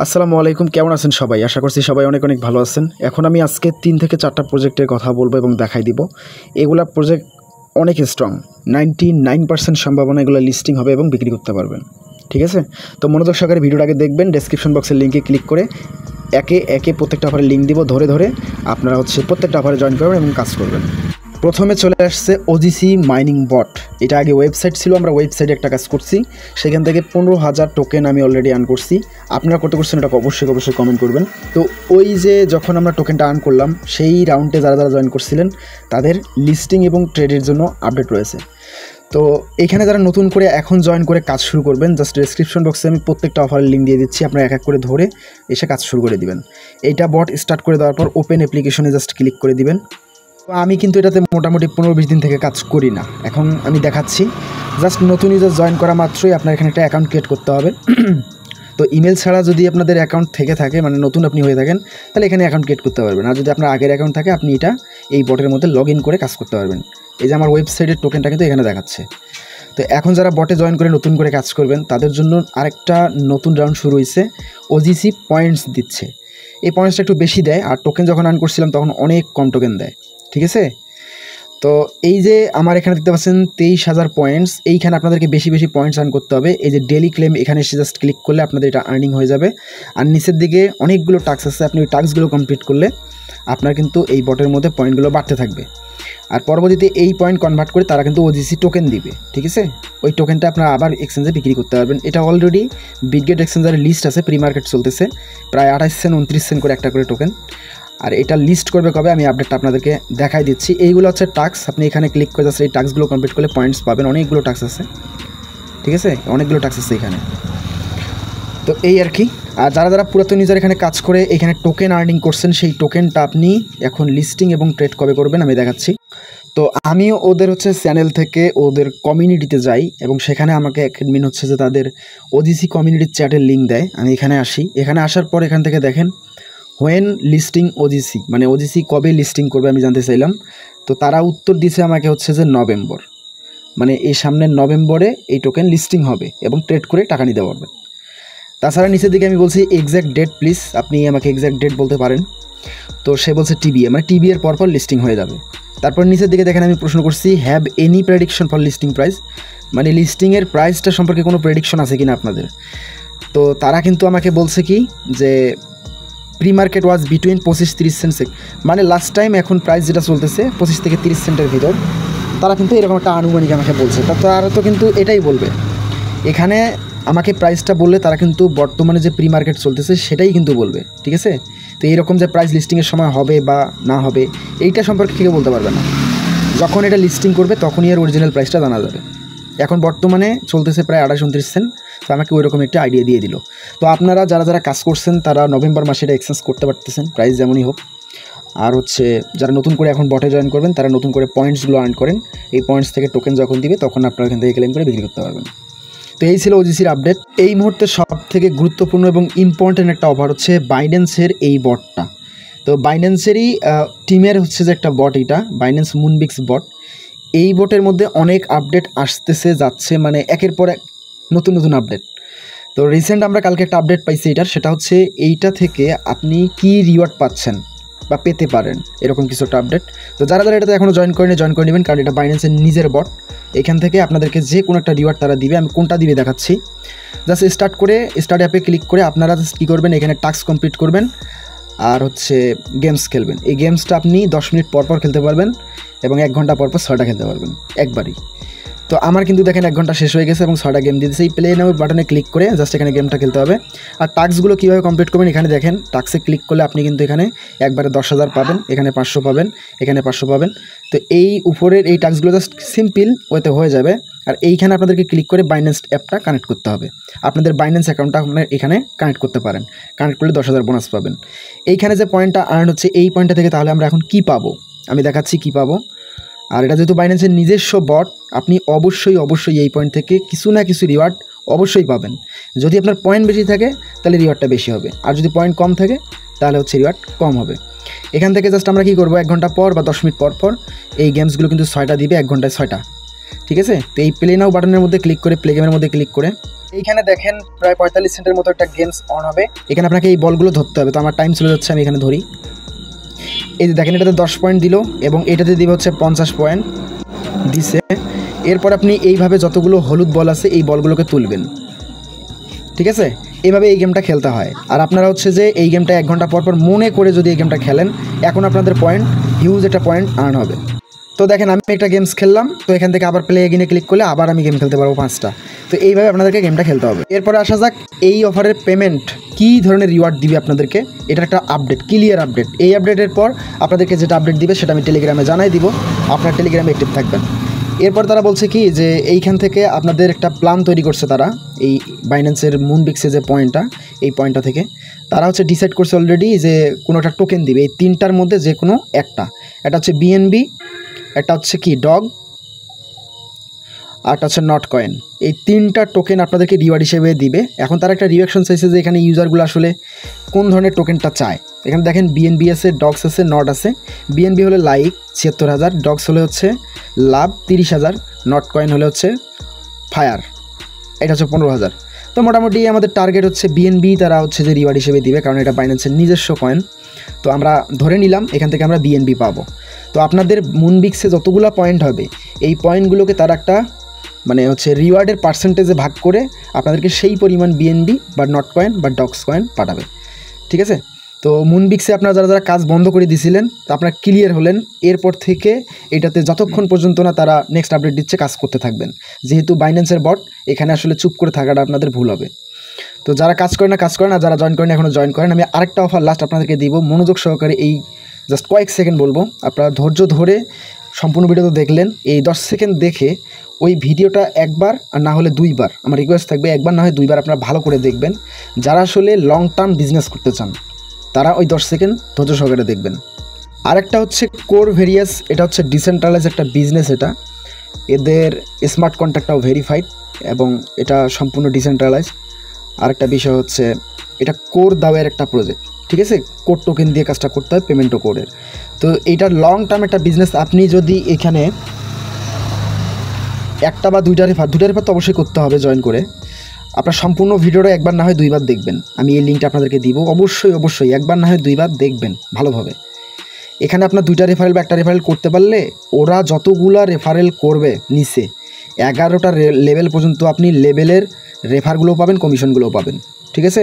আসসালামু আলাইকুম, কেমন আছেন সবাই? আশা করছি সবাই অনেক অনেক ভালো আছেন। এখন আমি আজকে 3 থেকে 4টা প্রজেক্টের কথা বলবো এবং দেখাই দিব। এগুলা প্রজেক্ট অনেক স্ট্রং, 99% সম্ভাবনা এগুলো লিস্টিং হবে এবং বিক্রি করতে পারবেন। ঠিক আছে, তো মনোযোগ সহকারে ভিডিওটা আগে দেখবেন। ডেসক্রিপশন বক্সের লিঙ্কে ক্লিক করে একে একে প্রত্যেকটা অফারের লিঙ্ক দিব, ধরে ধরে আপনারা প্রত্যেকটা অফারে জয়েন করবেন এবং কাজ করবেন। প্রথমে চলে আসছে ওজিসি মাইনিং বট। এটা আগে ওয়েবসাইট ছিল, আমরা ওয়েবসাইটে একটা কাজ করছি, সেখান থেকে 15,000 টোকেন আমি অলরেডি আর্ন করছি। আপনারা কত করছেন এটা অবশ্যই কমেন্ট করবেন। তো ওই যে যখন আমরা টোকেনটা আর্ন করলাম, সেই রাউন্ডে যারা যারা জয়েন করছিলেন তাদের লিস্টিং এবং ট্রেডের জন্য আপডেট রয়েছে। তো এখানে যারা নতুন করে এখন জয়েন করে কাজ শুরু করবেন, জাস্ট ডেসক্রিপশন বক্সে আমি প্রত্যেকটা অফারের লিঙ্ক দিয়ে দিচ্ছি, আপনারা এক এক করে ধরে এসে কাজ শুরু করে দিবেন। এইটা বট স্টার্ট করে দেওয়ার পর ওপেন অ্যাপ্লিকেশনে জাস্ট ক্লিক করে দিবেন। তো আমি কিন্তু এটাতে মোটামুটি 15-20 দিন থেকে কাজ করি না, এখন আমি দেখাচ্ছি। জাস্ট নতুন ইউজার জয়েন করা মাত্রই আপনার এখানে একটা অ্যাকাউন্ট ক্রিয়েট করতে হবে। তো ইমেল ছাড়া যদি আপনাদের অ্যাকাউন্ট থেকে থাকে, মানে নতুন আপনি হয়ে থাকেন, তাহলে এখানে অ্যাকাউন্ট ক্রিয়েট করতে পারবেন। আর যদি আপনার আগের অ্যাকাউন্ট থাকে, আপনি এটা এই বটের মধ্যে লগ ইন করে কাজ করতে পারবেন। এই যে আমার ওয়েবসাইটের টোকেনটা কিন্তু এখানে দেখাচ্ছে। তো এখন যারা বটে জয়েন করে নতুন করে কাজ করবেন, তাদের জন্য আরেকটা নতুন রাউন্ড শুরু হয়েছে। ওজিসি পয়েন্টস দিচ্ছে, এই পয়েন্টসটা একটু বেশি দেয়, আর টোকেন যখন আর্ন করছিলাম তখন অনেক কম টোকেন দেয়। ঠিক আছে, তো এই যে আমার এখানে দেখতে পাচ্ছেন 23,000 পয়েন্টস। এইখানে আপনাদেরকে বেশি বেশি পয়েন্টস আর্ন করতে হবে। এই যে ডেলি ক্লেম, এখানে এসে জাস্ট ক্লিক করলে আপনাদের এটা আর্নিং হয়ে যাবে। আর নিচের দিকে অনেকগুলো টাস্ক আছে, আপনি ওই টাস্কগুলো কমপ্লিট করলে আপনার কিন্তু এই বটের মধ্যে পয়েন্টগুলো বাড়তে থাকবে। আর পরবর্তীতে এই পয়েন্ট কনভার্ট করে তারা কিন্তু ওজিসি টোকেন দিবে। ঠিক আছে, ওই টোকেনটা আপনারা আবার এক্সচেঞ্জে বিক্রি করতে পারবেন। এটা অলরেডি বিটগেট এক্সচেঞ্জারের লিস্ট আছে, প্রি মার্কেট চলতেছে, প্রায় 28 সেন্ট 29 সেন্ট করে একটা করে টোকেন। আর এটা লিস্ট করবে কবে, আমি আপডেটটা আপনাদেরকে দেখাই দিচ্ছি। এইগুলো হচ্ছে টাস্ক, আপনি এখানে ক্লিক করে যাচ্ছে, এই টাস্কগুলো কমপ্লিট করলে পয়েন্টস পাবেন। অনেকগুলো টাস্ক আছে, ঠিক আছে, অনেকগুলো টাস্ক আছে এখানে। তো এই আর কি। আর যারা যারা পুরাতন ইউজার এখানে কাজ করে এখানে টোকেন আর্নিং করছেন, সেই টোকেনটা আপনি এখন লিস্টিং এবং ট্রেড কবে করবেন আমি দেখাচ্ছি। তো আমি ওদের চ্যানেল থেকে ওদের কমিউনিটিতে যাই এবং সেখানে আমাকে অ্যাডমিন যে তাদের ওজিসি কমিউনিটির চ্যাটের লিঙ্ক দেয়। আমি এখানে আসি, এখানে আসার পর এখান থেকে দেখেন হোয়েন লিস্টিং ওজিসি, মানে ওজিসি কবে লিস্টিং করবে আমি জানতে চাইলাম। তো তারা উত্তর দিছে আমাকে যে নভেম্বর, মানে এই সামনের নভেম্বরে এই টোকেন লিস্টিং হবে এবং ট্রেড করে টাকা নিতে পারবেন। তাছাড়া নিচের দিকে আমি বলছি এক্স্যাক্ট ডেট প্লিজ, আপনি আমাকে এক্স্যাক্ট ডেট বলতে পারেন। তো সে বলছে টিবিএ, মানে টিবিএর পরপর লিস্টিং হয়ে যাবে। তারপর নিচের দিকে দেখেন আমি প্রশ্ন করছি have any prediction for listing price, মানে লিস্টিংয়ের প্রাইসটা সম্পর্কে কোনো প্রেডিকশন আছে কিনা আপনাদের। তো তারা কিন্তু আমাকে বলছে কি যে প্রি মার্কেট ওয়াজ বিটুইন 25-30 সেন্ট, মানে লাস্ট টাইম এখন প্রাইস যেটা চলতেছে 25 থেকে 30 সেন্টের ভিতর। তারা কিন্তু এরকম একটা আনুমানিক আমাকে বলছে। তারা তো কিন্তু এটাই বলবে এখানে আমাকে প্রাইসটা বললে, তারা কিন্তু বর্তমানে যে প্রি মার্কেট চলতেছে সেটাই কিন্তু বলবে। ঠিক আছে, তো এইরকম যে প্রাইস লিস্টিংয়ের সময় হবে বা না হবে এইটা সম্পর্কে কেউ বলতে পারবে না। যখন এটা লিস্টিং করবে তখনই এর অরিজিনাল প্রাইসটা জানা যাবে। এখন বর্তমানে চলতেছে প্রায় 28-29 সেন্ট, তো আমাকে ওইরকম একটা আইডিয়া দিয়ে দিল। তো আপনারা যারা যারা কাজ করছেন তারা নভেম্বর মাসে এটা এক্সচেঞ্জ করতে পারতেছেন, প্রাইস যেমনই হোক। আর যারা নতুন করে এখন বটে জয়েন করবেন তারা নতুন করে পয়েন্টসগুলো আর্ন করেন, এই পয়েন্টস থেকে টোকেন যখন দিবে তখন আপনারা এখান থেকে ক্লেম করে বিক্রি করতে পারবেন। তো এই ছিল ওজিসির আপডেট। এই মুহূর্তে সব থেকে গুরুত্বপূর্ণ এবং ইম্পর্টেন্ট একটা অফার হচ্ছে বাইন্যান্সের এই বটটা। তো বাইন্যান্সেরই টিমের যে একটা বট, এটা বাইন্যান্স মুনবিক্স বট। এই বটের মধ্যে অনেক আপডেট আসতেছে যাচ্ছে, মানে একের পর এক নতুন নতুন আপডেট। তো রিসেন্ট আমরা কালকে একটা আপডেট পাইছি এটার, সেটা হচ্ছে এইটা থেকে আপনি কি রিওয়ার্ড পাচ্ছেন বা পেতে পারেন, এরকম কিছু একটা আপডেট। তো যারা যারা এটাতে এখনও জয়েন করে নেবেন, কারণ এটা বাইন্যান্সের নিজের বট। এখান থেকে আপনাদেরকে যে কোনো একটা রিওয়ার্ড তারা দিবে, আমি কোনটা দিবে দেখাচ্ছি। জাস্ট স্টার্ট অ্যাপে ক্লিক করে আপনারা জাস্ট কী করবেন, এখানে টাস্ক কমপ্লিট করবেন আর গেমস খেলবেন। এই গেমসটা আপনি 10 মিনিট পর পর খেলতে পারবেন এবং 1 ঘন্টা পর পর 6টা খেলতে পারবেন একবারই। তো আমার কিন্তু দেখেন 1 ঘন্টা শেষ হয়ে গেছে এবং 6টা গেম দিয়ে দিয়েছে। এই প্লে নাও বাটনে ক্লিক করে জাস্ট এখানে গেমটা খেলতে হবে। আর টাস্কগুলো কীভাবে কমপ্লিট করবেন এখানে দেখেন, টাস্কে ক্লিক করলে আপনি কিন্তু এখানে একবারে 10,000 পাবেন, এখানে 500 পাবেন, এখানে 500 পাবেন। তো এই উপরের এই টাস্কগুলো জাস্ট সিম্পল ওয়েতে হয়ে যাবে। আর এইখানে আপনাদেরকে ক্লিক করে বাইন্যান্স অ্যাপটা কানেক্ট করতে হবে। আপনাদের বাইন্যান্স অ্যাকাউন্টটা আপনার এখানে কানেক্ট করতে পারেন, কানেক্ট করলে 10,000 বোনাস পাবেন। এইখানে যে পয়েন্টটা আর্ন হচ্ছে এই পয়েন্টটা থেকে তাহলে আমরা এখন কী পাবো আমি দেখাচ্ছি কী পাবো। আর এটা যেহেতু বাইন্যান্সের নিজস্ব বট, আপনি অবশ্যই এই পয়েন্ট থেকে কিছু না কিছু রিওয়ার্ড অবশ্যই পাবেন। যদি আপনার পয়েন্ট বেশি থাকে তাহলে রিওয়ার্ডটা বেশি হবে, আর যদি পয়েন্ট কম থাকে তাহলে রিওয়ার্ড কম হবে। এখান থেকে জাস্ট আমরা কী করবো, 1 ঘন্টা পর বা 10 মিনিট পর পর এই গেমসগুলো কিন্তু 6টা দিবে, 1 ঘন্টায় 6টা। ঠিক আছে। তো এই প্লে নাও বাটনের মধ্যে ক্লিক করে প্লে গেমের মধ্যে ক্লিক করে এইখানে দেখেন প্রায় 45 সেকেন্ডের মতো একটা গেমস অন হবে। এখানে আপনাকে এই বলগুলো ধরতে হবে। তো আমার টাইম চলে যাচ্ছে, আমি এখানে ধরি। এই যে দেখেন এটাতে 10 পয়েন্ট দিল এবং এটাতে দিবে হচ্ছে 50 পয়েন্ট দিছে। এরপর আপনি এইভাবে যতগুলো হলুদ বল আছে এই বলগুলোকে তুলবেন, ঠিক আছে। এইভাবে এই গেমটা খেলতে হয়। আর আপনারা হচ্ছে যে এই গেমটা 1 ঘন্টা পর পর মনে করে যদি এই গেমটা খেলেন, এখন আপনাদের পয়েন্ট হিউজ একটা পয়েন্ট আর্ন হবে। তো দেখেন আমি একটা গেমস খেললাম, তো এখান থেকে আবার প্লে এগিনে ক্লিক করলে আবার আমি গেম খেলতে পারবো 5টা। তো এইভাবে আপনাদেরকে গেমটা খেলতে হবে। এরপরে আসা যাক এই অফারের পেমেন্ট কী ধরনের রিওয়ার্ড দিবে আপনাদেরকে। এটা একটা আপডেট, ক্লিয়ার আপডেট। এই আপডেটের পর আপনাদেরকে যেটা আপডেট দিবে সেটা আমি টেলিগ্রামে জানাই দিব, আপনার টেলিগ্রামে অ্যাক্টিভ থাকবেন। এরপর তারা বলছে কি যে এইখান থেকে আপনাদের একটা প্ল্যান তৈরি করছে তারা, এই বাইন্যান্সের মুনবিক্সে যে পয়েন্টটা, এই পয়েন্টটা থেকে তারা হচ্ছে ডিসাইড করছে অলরেডি যে কোনো একটা টোকেন দিবে এই 3টার মধ্যে যে কোনো একটা। এটা হচ্ছে বিএনবি, একটা হচ্ছে কি ডগ, আরটা হচ্ছে নট কয়েন। এই 3টা টোকেন আপনাদেরকে রিওয়ার্ড হিসেবে দিবে। এখন তারা একটা রিঅ্যাকশন চাইছে যে এখানে ইউজারগুলো আসলে কোন ধরনের টোকেনটা চায়। এখানে দেখেন বিএনবি আছে, ডগস আছে, নট আছে। বিএনবি হলে লাইক ৭৬,০০০, ডগস হলে হচ্ছে লাভ ৩০,০০০, নট কয়েন হলে হচ্ছে ফায়ার, এটা হচ্ছে 15,০০০। তো মোটামুটি আমাদের টার্গেট হচ্ছে বিএনবি তারা হচ্ছে যে রিওয়ার্ড হিসেবে দিবে, কারণ এটা বাইন্যান্সের নিজস্ব কয়েন। তো আমরা ধরে নিলাম এখান থেকে আমরা বিএনবি পাবো। তো আপনাদের মুনবিক্সে যতগুলো পয়েন্ট হবে এই পয়েন্টগুলোকে তারা একটা মানে হচ্ছে রিওয়ার্ডের পার্সেন্টেজে ভাগ করে আপনাদেরকে সেই পরিমাণ বিএনবি বা নট কয়েন বা ডগস কয়েন পাঠাবে, ঠিক আছে। তো মুনবিক্সে আপনারা যারা যারা কাজ বন্ধ করে দিয়েছিলেন তো আপনারা ক্লিয়ার হলেন। এরপর থেকে এটাতে যতক্ষণ পর্যন্ত না তারা নেক্সট আপডেট দিচ্ছে কাজ করতে থাকবেন, যেহেতু বাইন্যান্সের বট এখানে আসলে চুপ করে থাকাটা আপনাদের ভুল হবে। তো যারা কাজ করে না কাজ করেন, আর যারা জয়েন করেন এখনও জয়েন করেন। আমি আরেকটা অফার লাস্ট আপনাদেরকে দিব, মনোযোগ সহকারে এই জাস্ট কয়েক সেকেন্ড বলবো, আপনারা ধৈর্য ধরে সম্পূর্ণ ভিডিও তো দেখলেন, এই 10 সেকেন্ড দেখে ওই ভিডিওটা একবার আর না হলে 2বার, আমার রিকোয়েস্ট থাকবে একবার না হয় 2বার আপনারা ভালো করে দেখবেন। যারা আসলে লং টার্ম বিজনেস করতে চান তারা ওই 10 সেকেন্ড ধৈর্য সহকারে দেখবেন। আরেকটা হচ্ছে কোর ভেরিয়াস, এটা হচ্ছে ডিসেন্ট্রালাইজ একটা বিজনেস। এটা এদের স্মার্ট কন্ট্রাক্টটাও ভেরিফাইড এবং এটা সম্পূর্ণ ডিসেন্ট্রালাইজ। আরেকটা বিষয় হচ্ছে এটা কোর দাওয়ের একটা প্রজেক্ট, ঠিক আছে। কোর টোকেন দিয়ে কাজটা করতে হয়, পেমেন্টও কোরের। তো এইটার লং টার্ম একটা বিজনেস। আপনি যদি এখানে একটা বা দুইটা রেফার তো অবশ্যই করতে হবে জয়েন করে। আপনার সম্পূর্ণ ভিডিওটা একবার না হয় 2বার দেখবেন, আমি এই লিঙ্কটা আপনাদেরকে দিব। অবশ্যই একবার না হয় 2বার দেখবেন ভালোভাবে। এখানে আপনার 2টা রেফারেল বা একটা রেফারেল করতে পারলে ওরা যতগুলা রেফারেল করবে নিচে 11টা লেভেল পর্যন্ত আপনি লেভেলের রেফারগুলো পাবেন, কমিশনগুলোও পাবেন, ঠিক আছে।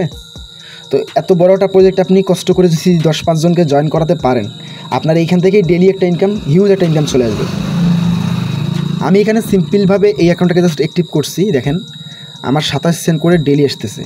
তো এত বড় একটা প্রজেক্ট আপনি কষ্ট করে যদি 10-5 জনকে জয়েন করাতে পারেন, আপনার এইখান থেকেই ডেলি একটা ইনকাম, হিউজ একটা ইনকাম চলে আসবে। আমি এখানে সিম্পলভাবে এই অ্যাকাউন্টটাকে জাস্ট অ্যাক্টিভ করছি, দেখেন আমার 27 সেন্ট করে ডেলি আসতেছে।